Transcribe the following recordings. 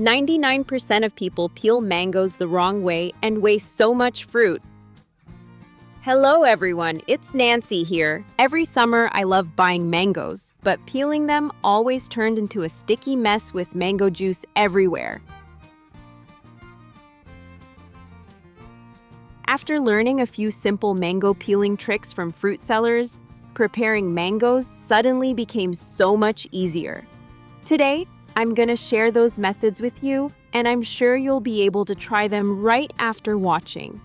99% of people peel mangoes the wrong way and waste so much fruit. Hello everyone, it's Nancy here. Every summer I love buying mangoes, but peeling them always turned into a sticky mess with mango juice everywhere. After learning a few simple mango peeling tricks from fruit sellers, preparing mangoes suddenly became so much easier. Today, I'm gonna share those methods with you, and I'm sure you'll be able to try them right after watching.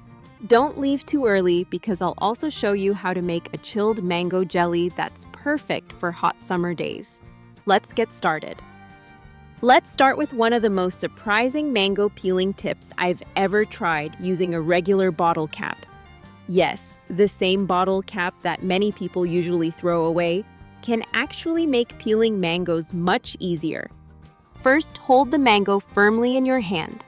Don't leave too early because I'll also show you how to make a chilled mango jelly that's perfect for hot summer days. Let's get started. Let's start with one of the most surprising mango peeling tips I've ever tried using a regular bottle cap. Yes, the same bottle cap that many people usually throw away can actually make peeling mangoes much easier. First, hold the mango firmly in your hand.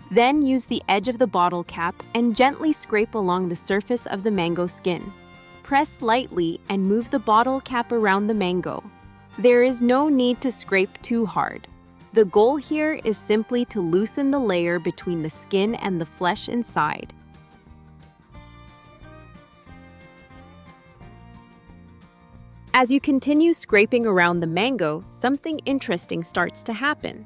Then use the edge of the bottle cap and gently scrape along the surface of the mango skin. Press lightly and move the bottle cap around the mango. There is no need to scrape too hard. The goal here is simply to loosen the layer between the skin and the flesh inside. As you continue scraping around the mango, something interesting starts to happen.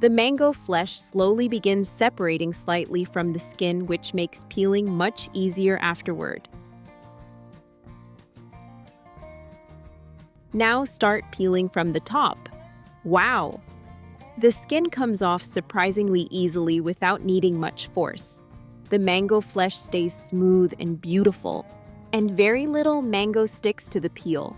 The mango flesh slowly begins separating slightly from the skin, which makes peeling much easier afterward. Now start peeling from the top. Wow! The skin comes off surprisingly easily without needing much force. The mango flesh stays smooth and beautiful, and very little mango sticks to the peel.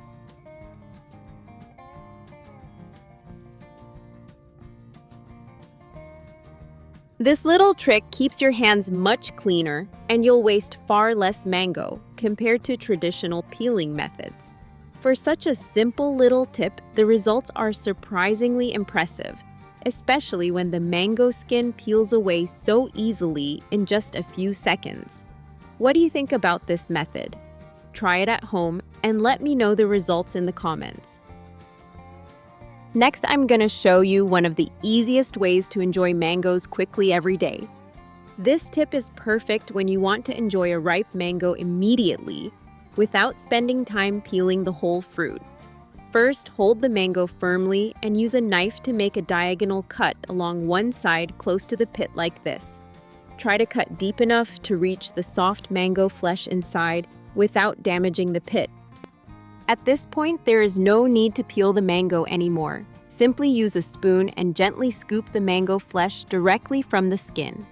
This little trick keeps your hands much cleaner, and you'll waste far less mango compared to traditional peeling methods. For such a simple little tip, the results are surprisingly impressive, especially when the mango skin peels away so easily in just a few seconds. What do you think about this method? Try it at home and let me know the results in the comments. Next, I'm going to show you one of the easiest ways to enjoy mangoes quickly every day. This tip is perfect when you want to enjoy a ripe mango immediately without spending time peeling the whole fruit. First, hold the mango firmly and use a knife to make a diagonal cut along one side close to the pit like this. Try to cut deep enough to reach the soft mango flesh inside without damaging the pit. At this point, there is no need to peel the mango anymore. Simply use a spoon and gently scoop the mango flesh directly from the skin.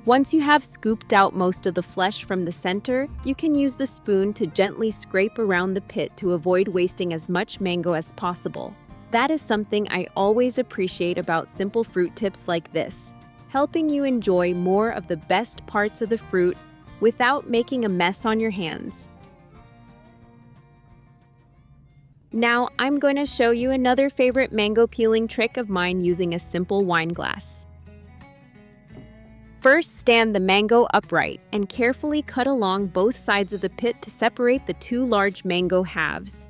Once you have scooped out most of the flesh from the center, you can use the spoon to gently scrape around the pit to avoid wasting as much mango as possible. That is something I always appreciate about simple fruit tips like this, helping you enjoy more of the best parts of the fruit without making a mess on your hands. Now, I'm going to show you another favorite mango peeling trick of mine using a simple wine glass. First, stand the mango upright and carefully cut along both sides of the pit to separate the two large mango halves.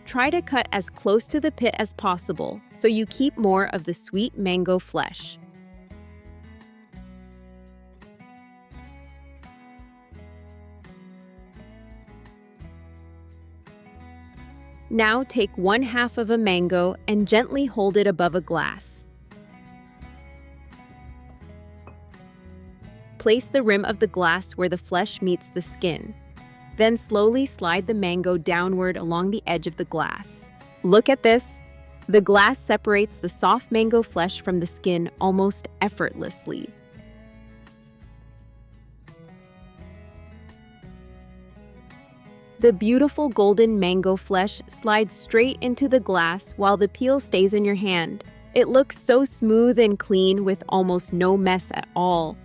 Try to cut as close to the pit as possible so you keep more of the sweet mango flesh. Now take one half of a mango and gently hold it above a glass. Place the rim of the glass where the flesh meets the skin. Then slowly slide the mango downward along the edge of the glass. Look at this! The glass separates the soft mango flesh from the skin almost effortlessly. The beautiful golden mango flesh slides straight into the glass while the peel stays in your hand. It looks so smooth and clean with almost no mess at all.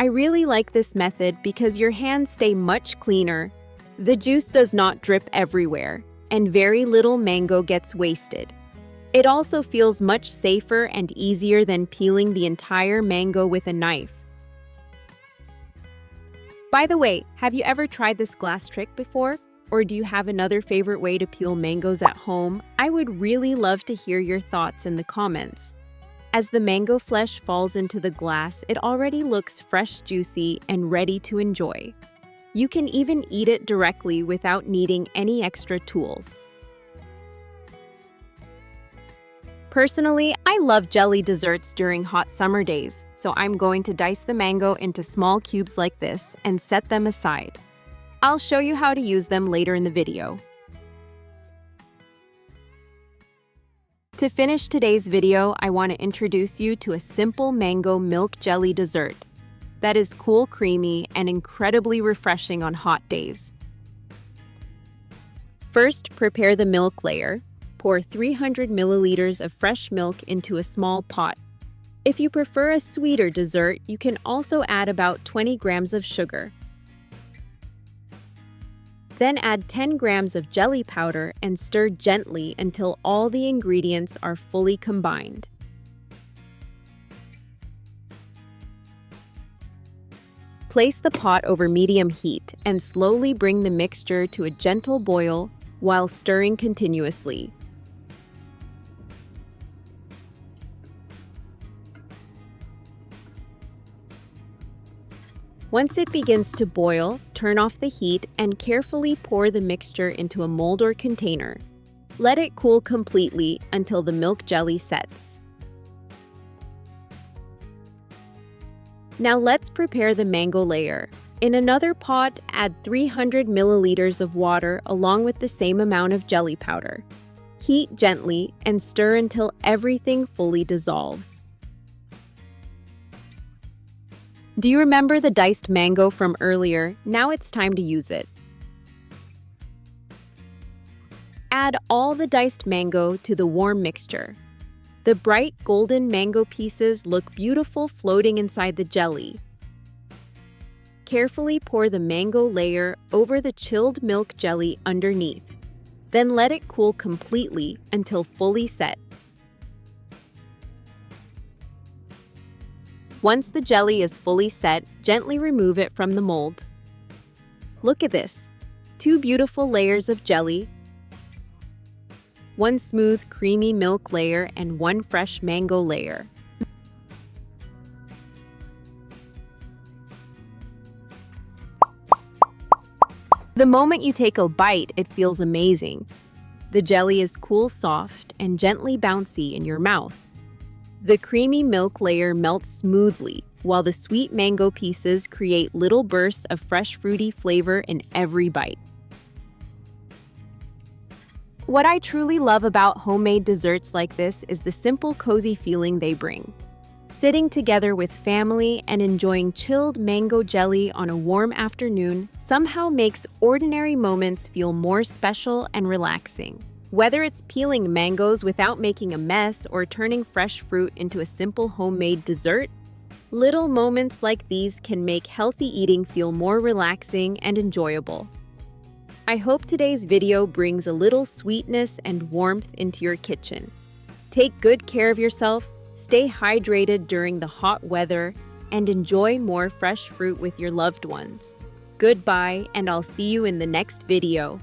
I really like this method because your hands stay much cleaner. The juice does not drip everywhere, and very little mango gets wasted. It also feels much safer and easier than peeling the entire mango with a knife. By the way, have you ever tried this glass trick before? Or do you have another favorite way to peel mangoes at home? I would really love to hear your thoughts in the comments. As the mango flesh falls into the glass, it already looks fresh, juicy, and ready to enjoy. You can even eat it directly without needing any extra tools. Personally, I love jelly desserts during hot summer days, so I'm going to dice the mango into small cubes like this and set them aside. I'll show you how to use them later in the video. To finish today's video, I want to introduce you to a simple mango milk jelly dessert that is cool, creamy, and incredibly refreshing on hot days. First, prepare the milk layer. Pour 300 milliliters of fresh milk into a small pot. If you prefer a sweeter dessert, you can also add about 20 grams of sugar. Then add 10 grams of jelly powder and stir gently until all the ingredients are fully combined. Place the pot over medium heat and slowly bring the mixture to a gentle boil while stirring continuously. Once it begins to boil, turn off the heat and carefully pour the mixture into a mold or container. Let it cool completely until the milk jelly sets. Now let's prepare the mango layer. In another pot, add 300 milliliters of water along with the same amount of jelly powder. Heat gently and stir until everything fully dissolves. Do you remember the diced mango from earlier? Now it's time to use it. Add all the diced mango to the warm mixture. The bright golden mango pieces look beautiful floating inside the jelly. Carefully pour the mango layer over the chilled milk jelly underneath. Then let it cool completely until fully set. Once the jelly is fully set, gently remove it from the mold. Look at this! 2 beautiful layers of jelly, 1 smooth, creamy milk layer, and 1 fresh mango layer. The moment you take a bite, it feels amazing. The jelly is cool, soft, and gently bouncy in your mouth. The creamy milk layer melts smoothly, while the sweet mango pieces create little bursts of fresh fruity flavor in every bite. What I truly love about homemade desserts like this is the simple, cozy feeling they bring. Sitting together with family and enjoying chilled mango jelly on a warm afternoon somehow makes ordinary moments feel more special and relaxing. Whether it's peeling mangoes without making a mess or turning fresh fruit into a simple homemade dessert, little moments like these can make healthy eating feel more relaxing and enjoyable. I hope today's video brings a little sweetness and warmth into your kitchen. Take good care of yourself, stay hydrated during the hot weather, and enjoy more fresh fruit with your loved ones. Goodbye, and I'll see you in the next video.